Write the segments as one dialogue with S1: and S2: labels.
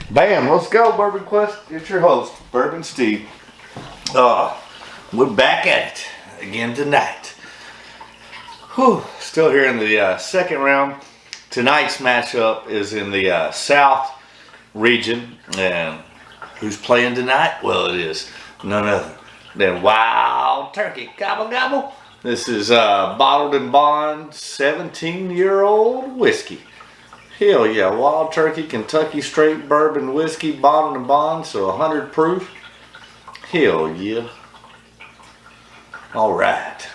S1: Bam, let's go, Bourbon Quest. It's your host, Bourbon Steve. We're back at it again tonight. Still here in the second round. Tonight's matchup is in the South region. And who's playing tonight? Well, it is none other than Wild Turkey. Gobble, gobble. This is Bottled and Bond 17-year-old whiskey. Hell yeah, Wild Turkey, Kentucky Straight Bourbon Whiskey, Bottled and Bond, so 100 proof. Hell yeah. All right.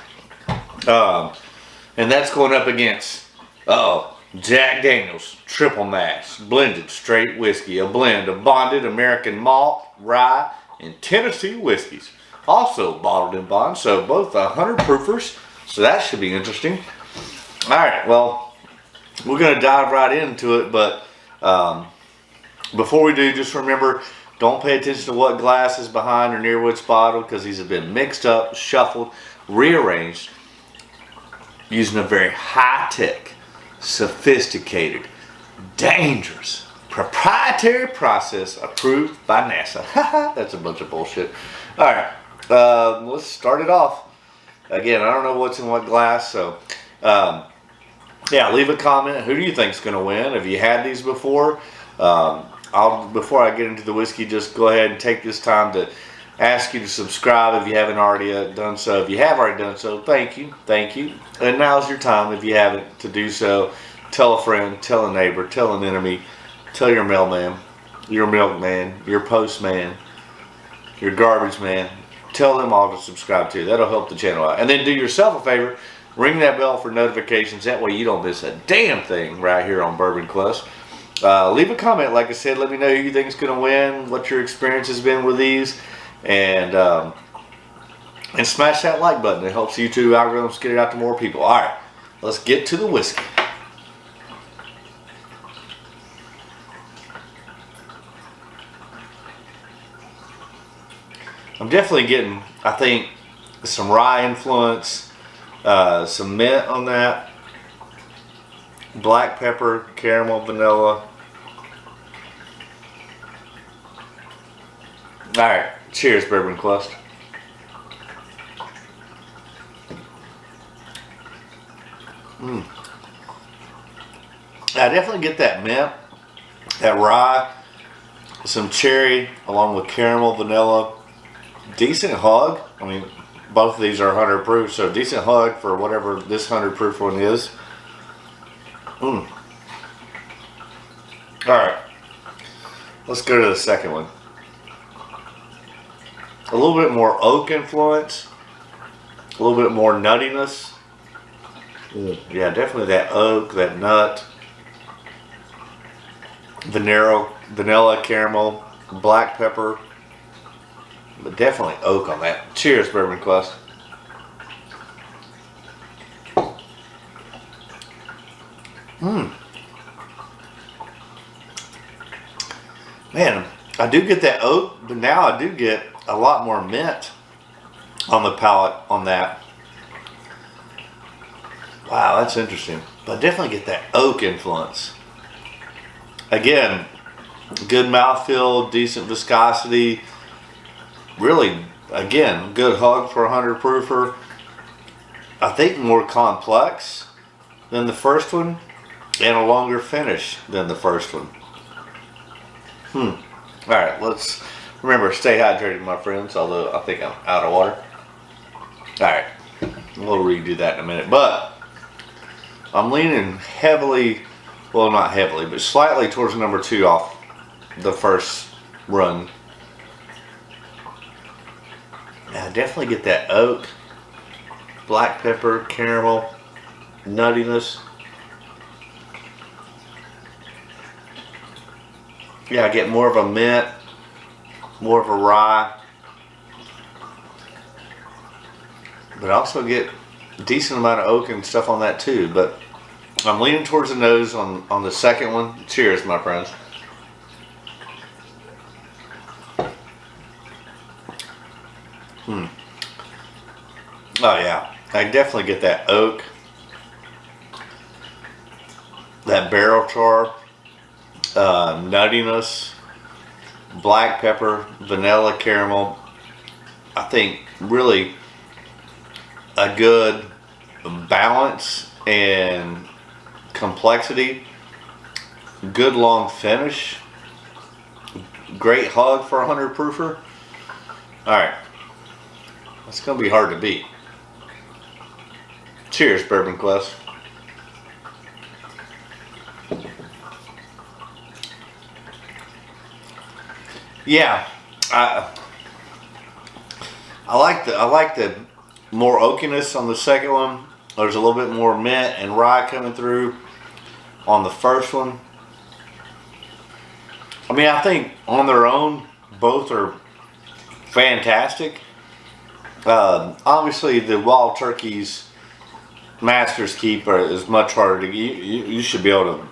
S1: And that's going up against, Jack Daniel's Triple Mash Blended Straight Whiskey, a blend of bonded American malt, rye, and Tennessee whiskeys. Also bottled and bond, so both 100 proofers, so that should be interesting. All right, well, we're going to dive right into it, but before we do, just remember, don't pay attention to what glass is behind or near which bottle, because these have been mixed up, shuffled, rearranged, using a very high-tech, sophisticated, dangerous, proprietary process approved by NASA. That's a bunch of bullshit. All right, let's start it off. Again, I don't know what's in what glass, so yeah, leave a comment. Who do you think is going to win? Have you had these before? Before I get into the whiskey, just go ahead and take this time to ask you to subscribe if you haven't already done so. If you have already done so, thank you. And now's your time if you haven't to do so. Tell a friend, tell a neighbor, tell an enemy, tell your mailman, your milkman, your postman, your garbage man. Tell them all to subscribe to. That'll help the channel out. And then do yourself a favor. Ring that bell for notifications. That way you don't miss a damn thing right here on Bourbon Quest. Leave a comment, like I said. Let me know who you think is going to win, what your experience has been with these. And smash that like button. It helps YouTube algorithms get it out to more people. All right, let's get to the whiskey. I'm definitely getting, I think, some rye influence. Some mint on that, black pepper, caramel, vanilla. Alright, cheers, Bourbon Quest. I definitely get that mint, that rye, some cherry, along with caramel, vanilla. Decent hug. I mean, both of these are 100 proof, so decent hug for whatever this 100 proof one is. Alright, let's go to the second one. A little bit more oak influence, a little bit more nuttiness. Yeah, definitely that oak, that nut, vanilla, caramel, black pepper. But definitely oak on that. Cheers, Bourbon Quest. Man, I do get that oak, but now I do get a lot more mint on the palate on that. Wow, that's interesting. But I definitely get that oak influence. Again, good mouthfeel, decent viscosity. Really, again, good hug for a 100 proofer. I think more complex than the first one, and a longer finish than the first one. Alright, let's remember, stay hydrated, my friends, although I think I'm out of water. Alright, we'll redo that in a minute. But I'm leaning heavily, well, not heavily, but slightly towards number 2 off the first run. I definitely get that oak, black pepper, caramel, nuttiness. Yeah, I get more of a mint, more of a rye. But I also get a decent amount of oak and stuff on that too. But I'm leaning towards the nose on the second one. Cheers, my friends. Oh yeah, I definitely get that oak, that barrel char, nuttiness, black pepper, vanilla caramel. I think really a good balance and complexity. Good long finish. Great hug for a 100 proofer. Alright. That's going to be hard to beat. Cheers, Bourbon Quest. Yeah, I like the more oakiness on the second one. There's a little bit more mint and rye coming through on the first one. I mean, I think on their own, both are fantastic. Obviously, the Wild Turkey's Master's Keeper is much harder to get. You should be able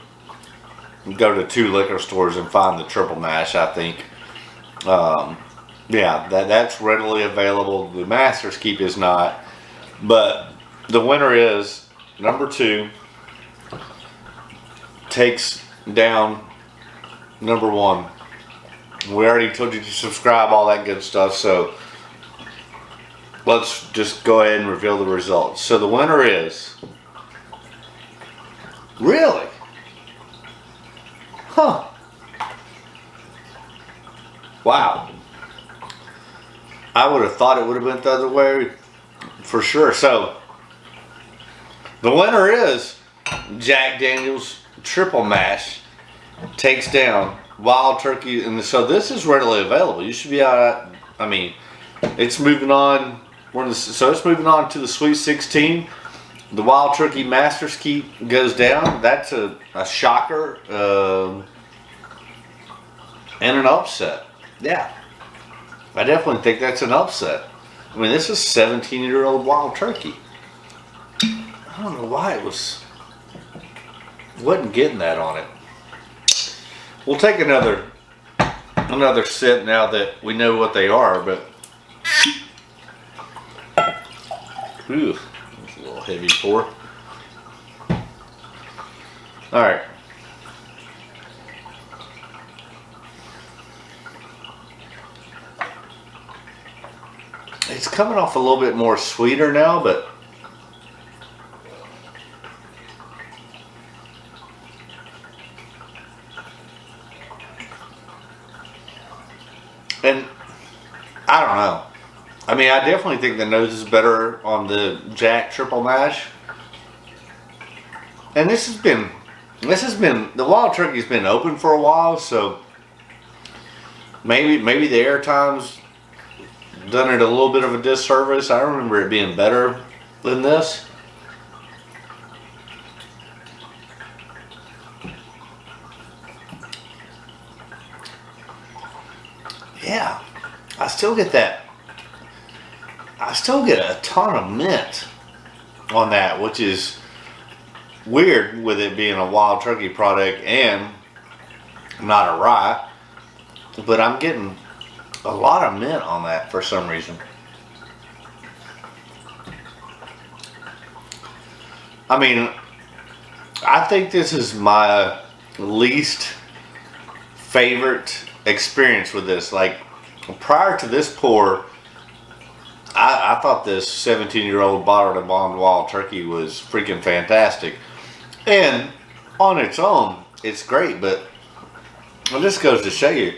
S1: to go to 2 liquor stores and find the triple mash, I think. Yeah, that's readily available. The Master's Keep is not. But the winner is number 2. Takes down number 1. We already told you to subscribe, all that good stuff. So let's just go ahead and reveal the results. So the winner is... Really? Huh. Wow. I would have thought it would have been the other way for sure. So the winner is Jack Daniel's Triple Mash. Takes down Wild Turkey. And so this is readily available. You should be out. I mean, it's moving on. So it's moving on to the Sweet 16. The Wild Turkey Master's Keep goes down. That's a shocker and an upset. Yeah, I definitely think that's an upset. I mean, this is 17-year-old Wild Turkey. I don't know why it wasn't getting that on it. We'll take another sip now that we know what they are, but ooh, that's a little heavy pour. All right. It's coming off a little bit more sweeter now, but and I don't know. I mean, I definitely think the nose is better on the Jack Triple Mash. And this has been the Wild Turkey's been open for a while, so maybe the airtime's done it a little bit of a disservice. I remember it being better than this. Yeah, I still get that. I still get a ton of mint on that, which is weird with it being a Wild Turkey product and not a rye. But I'm getting a lot of mint on that for some reason. I mean, I think this is my least favorite experience with this. Like, prior to this pour, I thought this 17-year-old bottled and bond Wild Turkey was freaking fantastic. And on its own, it's great, but well, this goes to show you,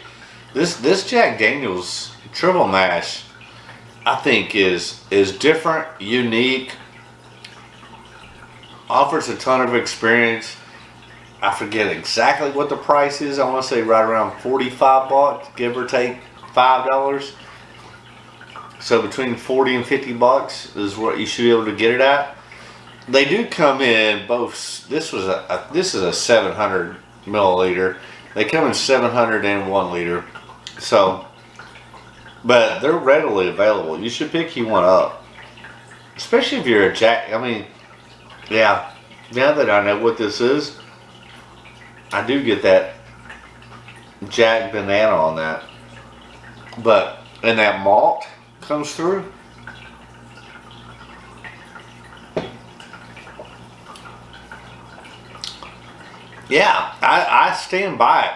S1: this Jack Daniel's Triple Mash, I think is different, unique, offers a ton of experience. I forget exactly what the price is. I want to say right around 45 bucks, give or take $5. So between 40 and 50 bucks is what you should be able to get it at. They do come in both. This is a 700 milliliter. They come in 700 and 1 liter. So, but they're readily available. You should pick you one up, especially if you're a Jack. I mean, yeah. Now that I know what this is, I do get that Jack banana on that. But and that malt comes through. Yeah, I stand by it.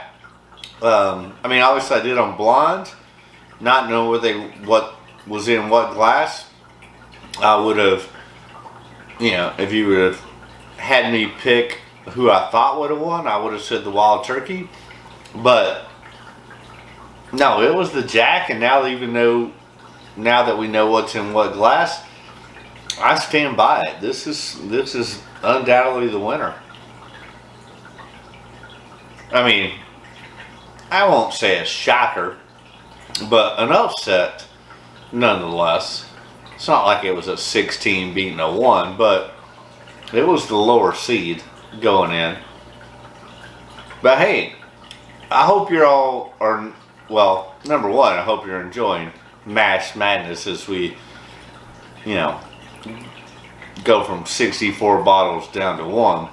S1: I mean, obviously I did them blind, not knowing what was in what glass. I would have, if you would have had me pick who I thought would have won, I would have said the Wild Turkey. But no, it was the Jack, and now that we know what's in what glass, I stand by it. This is undoubtedly the winner. I mean, I won't say a shocker, but an upset nonetheless. It's not like it was a 16 beating a 1, but it was the lower seed going in. But hey, I hope you're all are, well, number one, I hope you're enjoying March Madness as we, go from 64 bottles down to 1.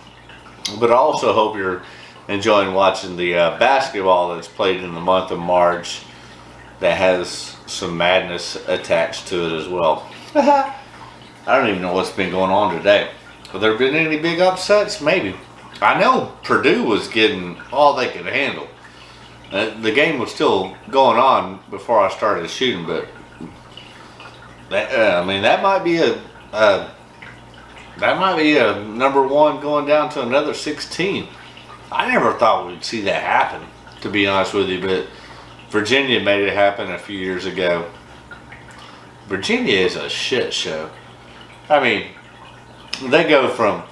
S1: But I also hope you're enjoying watching the basketball that's played in the month of March that has some madness attached to it as well. I don't even know what's been going on today. Have there been any big upsets? Maybe. I know Purdue was getting all they could handle. The game was still going on before I started shooting, but that might be a number one going down to another 16. I never thought we'd see that happen, to be honest with you, but Virginia made it happen a few years ago. Virginia is a shit show. I mean, they go from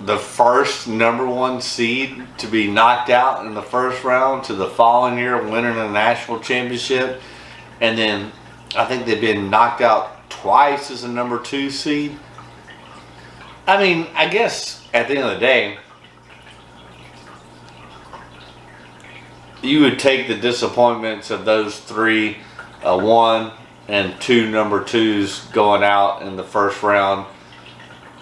S1: the first number one seed to be knocked out in the first round to the following year winning a national championship, and then I think they've been knocked out twice as a number 2 seed. I mean, I guess at the end of the day, you would take the disappointments of those 3, 1 and 2 number 2s going out in the first round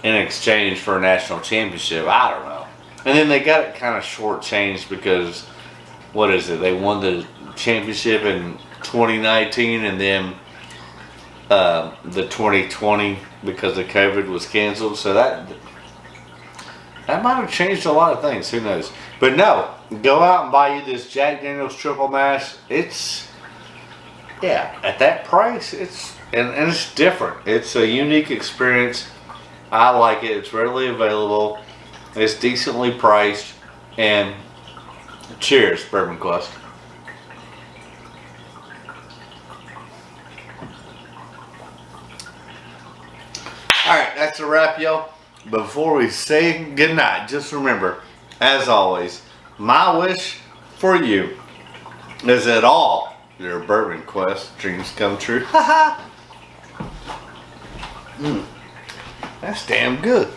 S1: in exchange for a national championship. I don't know. And then they got it kind of shortchanged because, they won the championship in 2019 and then the 2020 because of COVID was canceled. So that might have changed a lot of things. Who knows? But no, go out and buy you this Jack Daniel's Triple Mash. At that price, it's different. It's a unique experience. I like it. It's readily available. It's decently priced. And cheers, Bourbon Quest. Alright, that's a wrap, y'all. Before we say goodnight, just remember, as always, my wish for you is that all your Bourbon Quest dreams come true. That's damn good.